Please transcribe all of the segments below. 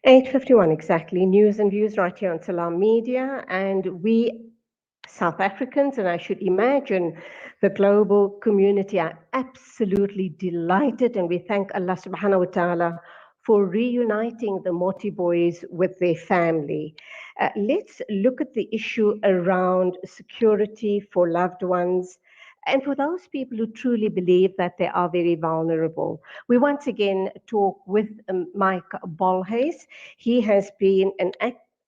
8:51 exactly. News and views right here on Salam Media. And we, South Africans, and I should imagine the global community, are absolutely delighted. And we thank Allah subhanahu wa ta'ala for reuniting the Moti boys with their family. Let's look at the issue around security for loved ones and for those people who truly believe that they are very vulnerable. We once again talk with Mike Bolhuis. He has been an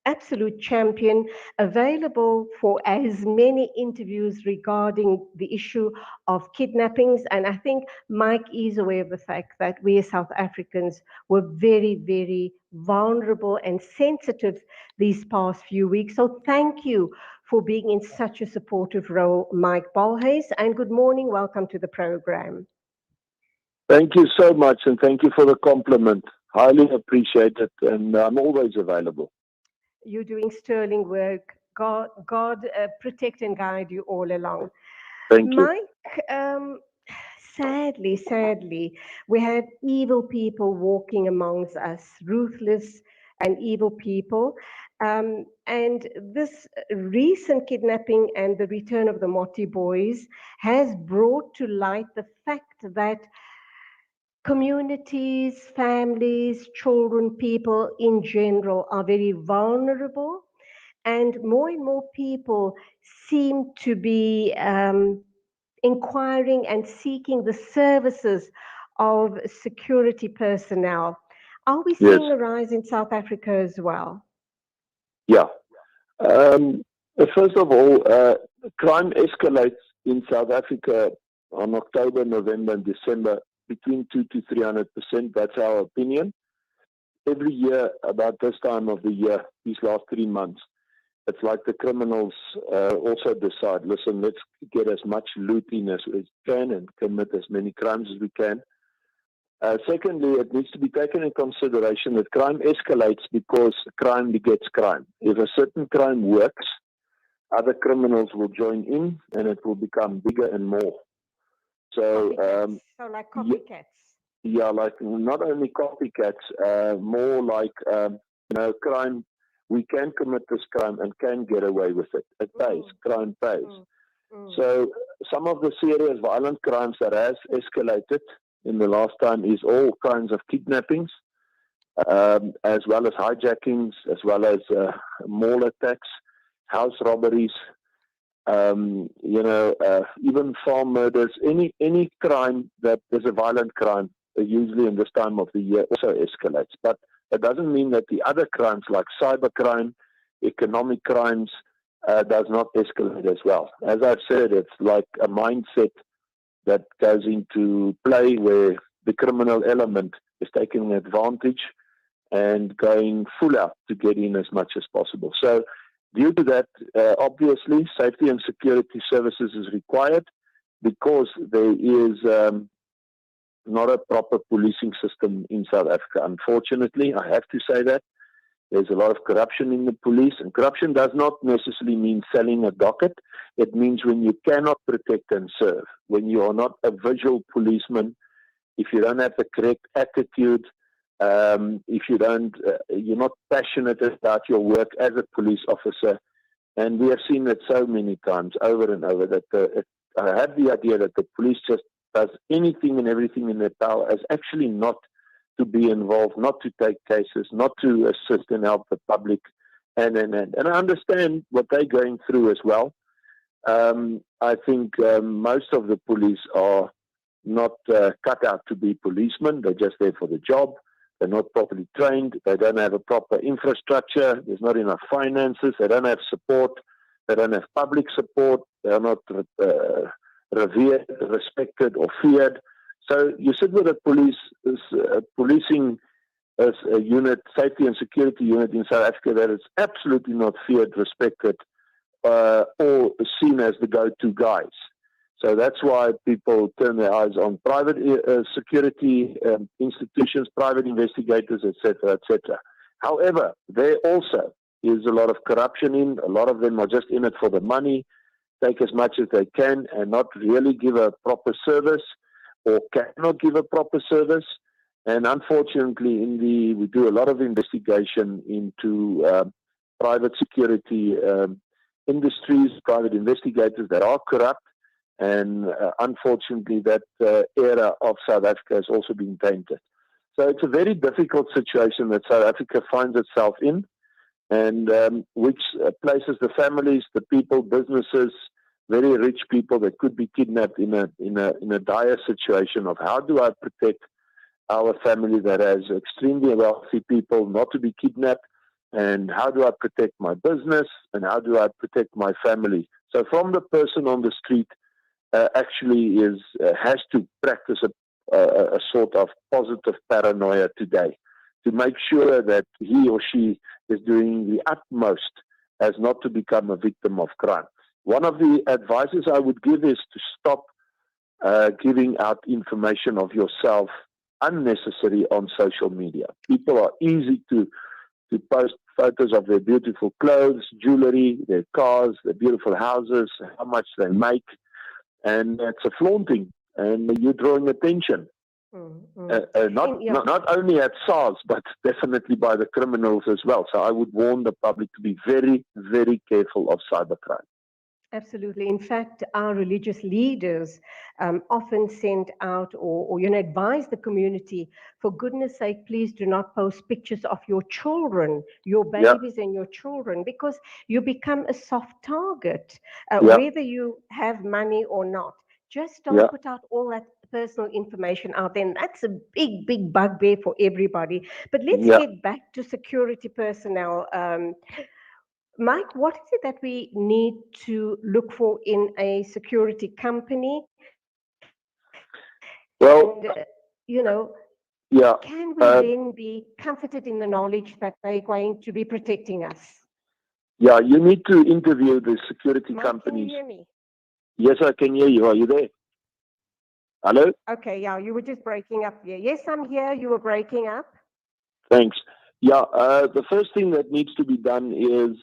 absolute champion, available for as many interviews regarding the issue of kidnappings. And I think Mike is aware of the fact that we as South Africans were very, very vulnerable and sensitive these past few weeks. So thank you for being in such a supportive role, Mike Bolhuis, and good morning. Welcome to the program. Thank you so much, and thank you for the compliment. Highly appreciate it, and I'm always available. You're doing sterling work. God protect and guide you all along. Thank you. Mike, sadly, we had evil people walking amongst us, ruthless and evil people. And this recent kidnapping and the return of the Moti boys has brought to light the fact that communities, families, children, people in general are very vulnerable, and more people seem to be inquiring and seeking the services of security personnel. Are we seeing a rise in South Africa as well? Yeah. First of all, crime escalates in South Africa on October, November, and December between 200 to 300%. That's our opinion. Every year, about this time of the year, these last 3 months, it's like the criminals also decide, listen, let's get as much loot in as we can and commit as many crimes as we can. Secondly, it needs to be taken in consideration that crime escalates because crime begets crime. If a certain crime works, other criminals will join in and it will become bigger and more. So like copycats. Yeah, like not only copycats, more like, crime. We can commit this crime and can get away with it. It pays. Crime pays. So some of the serious violent crimes that has escalated in the last time is all kinds of kidnappings, as well as hijackings, as well as mall attacks, house robberies, even farm murders. Any crime that is a violent crime, usually in this time of the year, also escalates. But it doesn't mean that the other crimes like cybercrime, economic crimes, does not escalate as well. As I've said, it's like a mindset that goes into play where the criminal element is taking advantage and going full out to get in as much as possible. So due to that, obviously, safety and security services is required because there is not a proper policing system in South Africa. Unfortunately, I have to say that. There's a lot of corruption in the police, and corruption does not necessarily mean selling a docket. It means when you cannot protect and serve, when you are not a visual policeman, if you don't have the correct attitude, if you don't, you're not passionate about your work as a police officer. And we have seen that so many times, over and over, that I have the idea that the police just does anything and everything in their power as actually not to be involved, not to take cases, not to assist and help the public. And I understand what they're going through as well. I think most of the police are not cut out to be policemen. They're just there for the job. They're not properly trained. They don't have a proper infrastructure. There's not enough finances. They don't have support. They don't have public support. They're not revered, respected, or feared. So you sit with a policing as a unit, safety and security unit in South Africa that is absolutely not feared, respected, or seen as the go-to guys. So that's why people turn their eyes on private security institutions, private investigators, etc., etc. However, there also is a lot of corruption in. A lot of them are just in it for the money, take as much as they can, and not really give a proper service, or cannot give a proper service. And unfortunately, we do a lot of investigation into private security industries, private investigators that are corrupt. And unfortunately, that era of South Africa has also been tainted. So it's a very difficult situation that South Africa finds itself in, and which places the families, the people, businesses, very rich people that could be kidnapped in a dire situation of how do I protect our family that has extremely wealthy people not to be kidnapped, and how do I protect my business, and how do I protect my family. So from the person on the street actually has to practice a sort of positive paranoia today to make sure that he or she is doing the utmost as not to become a victim of crime. One of the advices I would give is to stop giving out information of yourself unnecessary on social media. People are easy to post photos of their beautiful clothes, jewelry, their cars, their beautiful houses, how much they make, and it's a flaunting, and you're drawing attention. Not only at SARS, but definitely by the criminals as well. So I would warn the public to be very, very careful of cybercrime. Absolutely. In fact, our religious leaders often send out or advise the community, for goodness sake, please do not post pictures of your children, your babies and your children, because you become a soft target, whether you have money or not. Just don't put out all that personal information out there. And that's a big, big bugbear for everybody. But let's get back to security personnel. Mike, what is it that we need to look for in a security company? Well, and, can we then be comforted in the knowledge that they're going to be protecting us? Yeah, you need to interview the security Mike, companies. can you hear me? Yes, I can hear you. Are you there? Hello? Okay, yeah, you were just breaking up there. Yes, I'm here. You were breaking up. Thanks. Yeah, the first thing that needs to be done is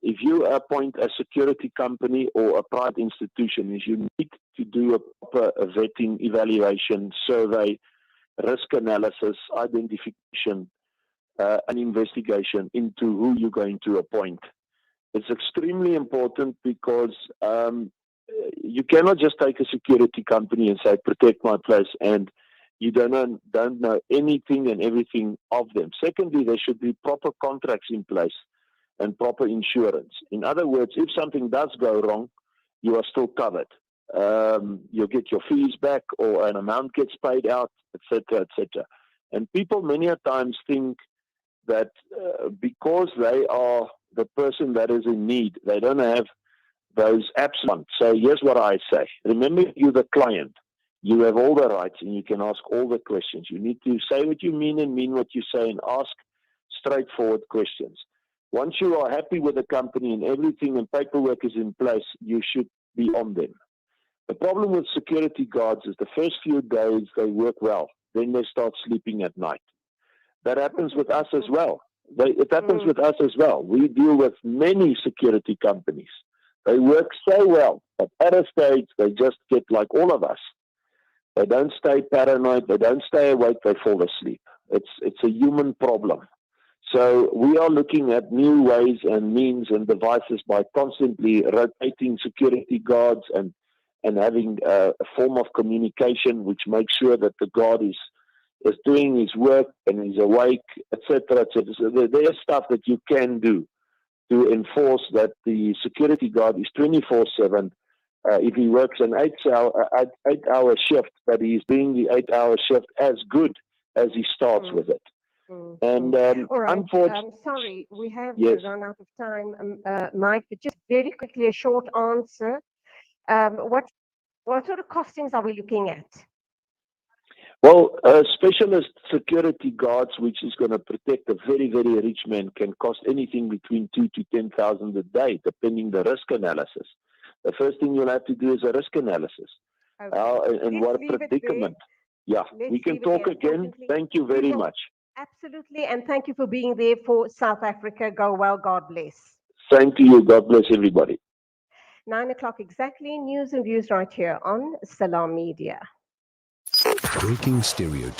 if you appoint a security company or a private institution, is you need to do a proper vetting, evaluation, survey, risk analysis, identification, and investigation into who you're going to appoint. It's extremely important because you cannot just take a security company and say, protect my place, and you don't know anything and everything of them. Secondly, there should be proper contracts in place and proper insurance. In other words, if something does go wrong, you are still covered. You'll get your fees back, or an amount gets paid out, etc., etc. And people many a times think that because they are the person that is in need, they don't have those absolute. So here's what I say. Remember, you're the client. You have all the rights, and you can ask all the questions. You need to say what you mean and mean what you say, and ask straightforward questions. Once you are happy with the company and everything and paperwork is in place, you should be on them. The problem with security guards is the first few days they work well. Then they start sleeping at night. That happens with us as well. It happens with us as well. We deal with many security companies. They work so well, but at a stage they just get like all of us. They don't stay paranoid. They don't stay awake. They fall asleep. It's a human problem. So we are looking at new ways and means and devices by constantly rotating security guards and having a form of communication which makes sure that the guard is doing his work and is awake, etc., etc. So there's stuff that you can do to enforce that the security guard is 24/7. If he works an 8-hour shift, that he's doing the 8-hour shift as good as he starts with it. And all right. unfortunately, sorry, we have run out of time, Mike. But just very quickly, a short answer. What sort of costings are we looking at? Well, specialist security guards, which is going to protect a very, very rich man, can cost anything between 2,000 to 10,000 a day, depending the risk analysis. The first thing you'll have to do is a risk analysis. Okay. And what a predicament. Yeah, we can talk again. Thank you very much. Absolutely, and thank you for being there for South Africa. Go well, God bless. Same to you. God bless everybody. 9 o'clock exactly, news and views right here on Salam Media. Breaking stereotypes.